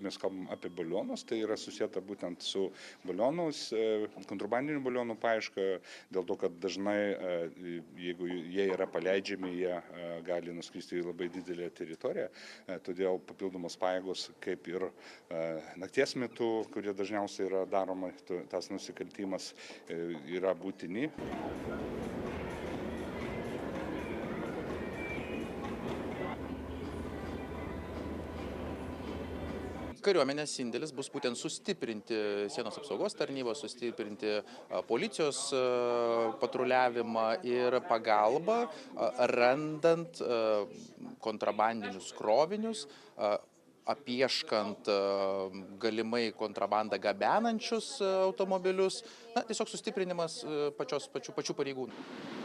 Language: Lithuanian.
mes kalbam apie balionus, tai yra susieta būtent su balionus, kontrabandinių balionų paieška, dėl to, kad dažnai, jeigu jie yra paleidžiami, jie gali nuskristi į labai didelę teritoriją, todėl papildomos pajėgos, kaip ir nakties metu, kurie dažniausiai yra daroma, tas nusikaltimas yra būtini. Kariuomenės indėlis bus būtent sustiprinti sienos apsaugos tarnybą, sustiprinti policijos patruliavimą ir pagalbą, randant kontrabandinius krovinius, apieškant galimai kontrabandą gabenančius automobilius, tiesiog sustiprinimas pačių pareigūnų.